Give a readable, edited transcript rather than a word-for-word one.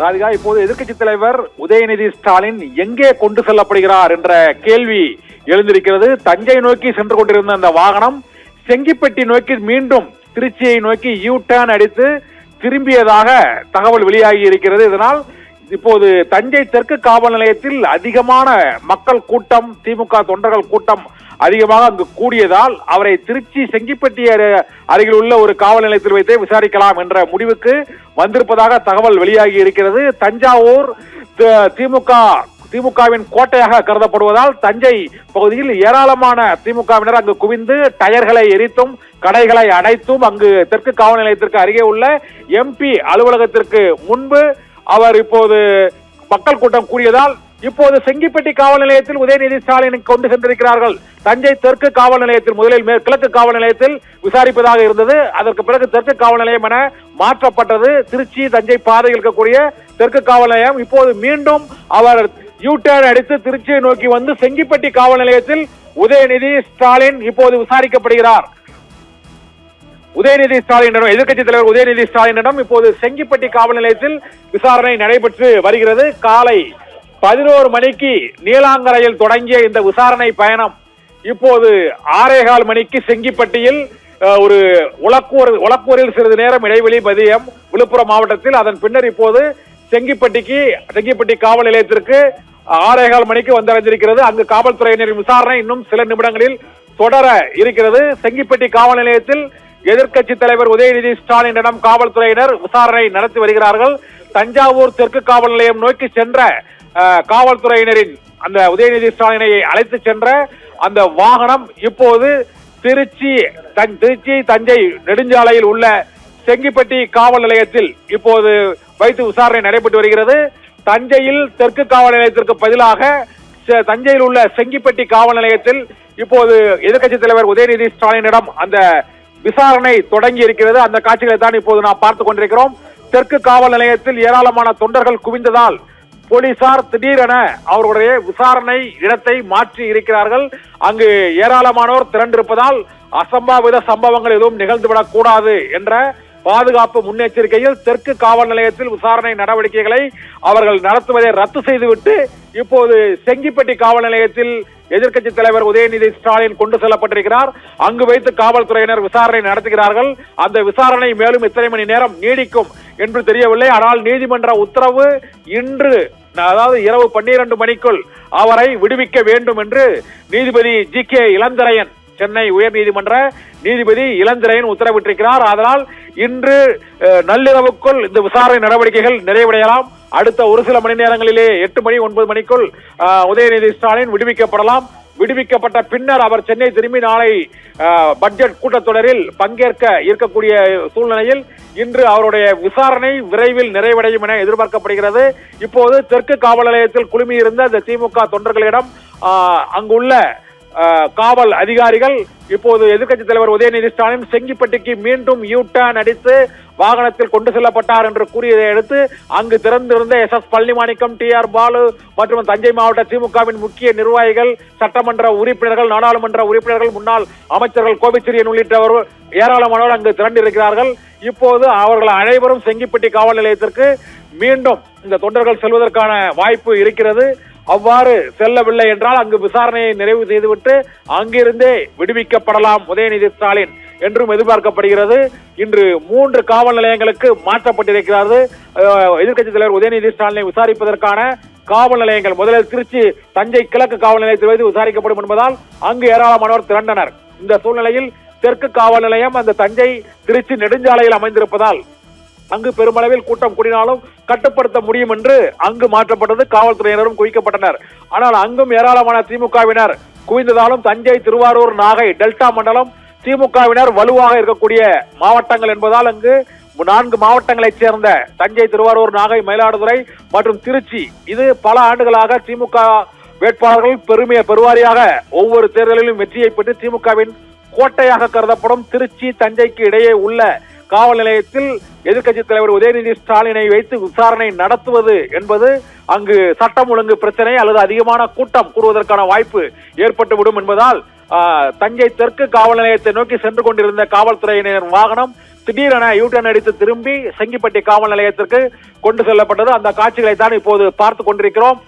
ராதிகா, இப்போது எதிர்க்கட்சி தலைவர் உதயநிதி ஸ்டாலின் எங்கே கொண்டு செல்லப்படுகிறார் என்ற கேள்வி எழுந்திருக்கிறது. தஞ்சை நோக்கி சென்று கொண்டிருந்த அந்த வாகனம் செங்கிப்பட்டி நோக்கி மீண்டும் திருச்சியை நோக்கி யூ டர்ன் அடித்து திரும்பியதாக தகவல் வெளியாகி இருக்கிறது. இதனால் இப்போது தஞ்சை தெற்கு காவல் நிலையத்தில் அதிகமான மக்கள் கூட்டம், திமுக தொண்டர்கள் கூட்டம் அதிகமாக அங்கு கூடியதால் அவரை திருச்சி செங்கிப்பட்டி அருகில் உள்ள ஒரு காவல் நிலையத்தில் வைத்தே விசாரிக்கலாம் என்ற முடிவுக்கு வந்திருப்பதாக தகவல் வெளியாகி இருக்கிறது. தஞ்சாவூர் திமுகவின் கோட்டையாக கருதப்படுவதால் தஞ்சை பகுதியில் ஏராளமான திமுகவினர் அங்கு குவிந்து டயர்களை எரித்தும் கடைகளை அடைத்தும் அங்கு தெற்கு காவல் நிலையத்திற்கு அருகே உள்ள எம்பி அலுவலகத்திற்கு முன்பு அவர் இப்போது மக்கள் கூட்டம் கூடியதால் இப்போது செங்கிப்பட்டி காவல் நிலையத்தில் உதயநிதி ஸ்டாலினை கொண்டு சென்றிருக்கிறார்கள். தஞ்சை தெற்கு காவல் நிலையத்தில் முதலில் கிழக்கு காவல் நிலையத்தில் விசாரிப்பதாக இருந்தது. அதற்கு பிறகு தெற்கு காவல் நிலையம் என மாற்றப்பட்டது. திருச்சி தஞ்சை பாதையில் இருக்கக்கூடிய தெற்கு காவல் நிலையம். இப்போது மீண்டும் அவர் யூ டர்ன் அடித்து திருச்சியை நோக்கி வந்து செங்கிப்பட்டி காவல் நிலையத்தில் உதயநிதி ஸ்டாலின் இப்போது விசாரிக்கப்படுகிறார். உதயநிதி ஸ்டாலினிடம், எதிர்க்கட்சி தலைவர் உதயநிதி ஸ்டாலினிடம் இப்போது செங்கிப்பட்டி காவல் நிலையத்தில் விசாரணை நடைபெற்று வருகிறது. காலை 11 மணிக்கு நீலாங்கரையில் தொடங்கிய இந்த விசாரணை பயணம் இப்போது 6:15 மணிக்கு செங்கிப்பட்டியில் ஒரு உலக்கூரில் சிறிது நேரம் இடைவெளி மதியம் விழுப்புரம் மாவட்டத்தில், அதன் பின்னர் இப்போது செங்கிப்பட்டி காவல் நிலையத்திற்கு 6:15 மணிக்கு வந்தடைந்திருக்கிறது. அங்கு காவல்துறையினரின் விசாரணை இன்னும் சில நிமிடங்களில் தொடர இருக்கிறது. செங்கிப்பட்டி காவல் நிலையத்தில் எதிர்க்கட்சி தலைவர் உதயநிதி ஸ்டாலினிடம் காவல்துறையினர் விசாரணை நடத்தி வருகிறார்கள். தஞ்சாவூர் தெற்கு காவல் நிலையம் நோக்கி சென்ற காவல்துறையினரின் அந்த உதயநிதி ஸ்டாலினை அழைத்து சென்ற அந்த வாகனம் இப்போது திருச்சி தஞ்சை நெடுஞ்சாலையில் உள்ள செங்கிப்பட்டி காவல் நிலையத்தில் இப்போது வைத்து விசாரணை நடைபெற்று வருகிறது. தஞ்சையில் தெற்கு காவல் நிலையத்திற்கு பதிலாக தஞ்சையில் உள்ள செங்கிப்பட்டி காவல் நிலையத்தில் இப்போது எதிர்க்கட்சி தலைவர் உதயநிதி ஸ்டாலினிடம் அந்த விசாரணை தொடங்கி இருக்கிறது. அந்த காட்சிகளை தான் இப்போது நாம் பார்த்துக் கொண்டிருக்கிறோம். தெற்கு காவல் நிலையத்தில் ஏராளமான தொண்டர்கள் குவிந்ததால் போலீசார் திடீரென அவர்களுடைய விசாரணை இடத்தை மாற்றி இருக்கிறார்கள். அங்கு ஏராளமானோர் திரண்டிருப்பதால் அசம்பாவித சம்பவங்கள் எதுவும் நிகழ்ந்துவிடக் கூடாது என்ற பாதுகாப்பு முன்னெச்சரிக்கையில் தெற்கு காவல் நிலையத்தில் விசாரணை நடவடிக்கைகளை அவர்கள் நடத்துவதை ரத்து செய்துவிட்டு இப்போது செங்கிப்பட்டி காவல் நிலையத்தில் எதிர்க்கட்சி தலைவர் உதயநிதி ஸ்டாலின் கொண்டு செல்லப்பட்டிருக்கிறார். அங்கு வைத்து காவல்துறையினர் விசாரணை நடத்துகிறார்கள். அந்த விசாரணை மேலும் எத்தனை மணி நேரம் நீடிக்கும் என்று தெரியவில்லை. ஆனால் நீதிமன்ற உத்தரவு இன்று, அதாவது இரவு 12 மணிக்குள் அவரை விடுவிக்க வேண்டும் என்று நீதிபதி GK இளந்திரையன், சென்னை உயர் நீதிமன்ற நீதிபதி இளந்திரையன் உத்தரவிட்டிருக்கிறார். அதனால் இன்று நள்ளிரவுக்குள் இந்த விசாரணை நடவடிக்கைகள் நிறைவடையலாம். அடுத்த ஒரு சில மணி நேரங்களிலே 8 மணி 9 மணிக்குள் உதயநிதி ஸ்டாலின் விடுவிக்கப்படலாம். விடுவிக்கப்பட்ட பின்னர் அவர் சென்னை திரும்பி நாளை பட்ஜெட் கூட்டத்தொடரில் பங்கேற்க இருக்கக்கூடிய சூழ்நிலையில் இன்று அவருடைய விசாரணை விரைவில் நிறைவடையும் என எதிர்பார்க்கப்படுகிறது. இப்போது தெற்கு காவல் நிலையத்தில் குழுமியிருந்த இந்த திமுக தொண்டர்களிடம் அங்குள்ள காவல் அதிகாரிகள் இப்போது எதிர்க்கட்சி தலைவர் உதயநிதி ஸ்டாலின் செங்கிப்பட்டிக்கு மீண்டும் யூ டர்ன் அடித்து வாகனத்தில் கொண்டு செல்லப்பட்டார் என்று கூறியதை அடுத்து அங்கு திறந்திருந்த SS பழனிமாணிக்கம், TR பாலு மற்றும் தஞ்சை மாவட்ட திமுகவின் முக்கிய நிர்வாகிகள், சட்டமன்ற உறுப்பினர்கள், நாடாளுமன்ற உறுப்பினர்கள், முன்னாள் அமைச்சர்கள் கோபிச்செழியன் உள்ளிட்டவர் ஏராளமானோர் அங்கு திரண்டிருக்கிறார்கள். இப்போது அவர்கள் அனைவரும் செங்கிப்பட்டி காவல் நிலையத்திற்கு மீண்டும் இந்த தொண்டர்கள் செல்வதற்கான வாய்ப்பு இருக்கிறது. அவ்வாறு செல்லவில்லை என்றால் அங்கு விசாரணையை நிறைவு செய்துவிட்டு அங்கிருந்தே விடுவிக்கப்படலாம் உதயநிதி ஸ்டாலின் என்றும் எதிர்பார்க்கப்படுகிறது. இன்று 3 காவல் நிலையங்களுக்கு மாற்றப்பட்டிருக்கிறது. எதிர்க்கட்சி தலைவர் உதயநிதி ஸ்டாலினை விசாரிப்பதற்கான காவல் நிலையங்கள் முதலில் திருச்சி தஞ்சை கிழக்கு காவல் நிலையத்தில் வைத்து விசாரிக்கப்படும் என்பதால் அங்கு ஏராளமானோர் திரண்டனர். இந்த சூழ்நிலையில் தெற்கு காவல் நிலையம் அந்த தஞ்சை திருச்சி நெடுஞ்சாலையில் அமைந்திருப்பதால் அங்கு பெருமளவில் கூட்டம் கூடினாலும் கட்டுப்படுத்த முடியும் என்று அங்கு மாற்றப்பட்டது. காவல்துறையினரும் குவிக்கப்பட்டனர். ஆனால் அங்கும் ஏராளமான திமுகவினர் குவிந்ததாலும் தஞ்சை, திருவாரூர், நாகை, டெல்டா மண்டலம் திமுகவினர் வலுவாக இருக்கக்கூடிய மாவட்டங்கள் என்பதால் அங்கு 4 மாவட்டங்களைச் சேர்ந்த தஞ்சை, திருவாரூர், நாகை, மயிலாடுதுறை மற்றும் திருச்சி, இது பல ஆண்டுகளாக திமுக வேட்பாளர்கள் பெருவாரியாக ஒவ்வொரு தேர்தலிலும் வெற்றியை பெற்று திமுகவின் கோட்டையாக கருதப்படும் திருச்சி தஞ்சைக்கு இடையே உள்ள காவல் நிலையத்தில் எதிர்க்கட்சி தலைவர் உதயநிதி ஸ்டாலினை வைத்து விசாரணை நடத்துவது என்பது அங்கு சட்டம் ஒழுங்கு பிரச்சனை அல்லது அதிகமான கூட்டம் கூடுவதற்கான வாய்ப்பு ஏற்பட்டுவிடும் என்பதால் தஞ்சை தெற்கு காவல் நிலையத்தை நோக்கி சென்று கொண்டிருந்த காவல்துறையினர் வாகனம் திடீரென யூட்டர்ன் அடித்து திரும்பி செங்கிப்பட்டி காவல் நிலையத்திற்கு கொண்டு செல்லப்பட்டது. அந்த காட்சிகளை தான் இப்போது பார்த்து கொண்டிருக்கிறோம்.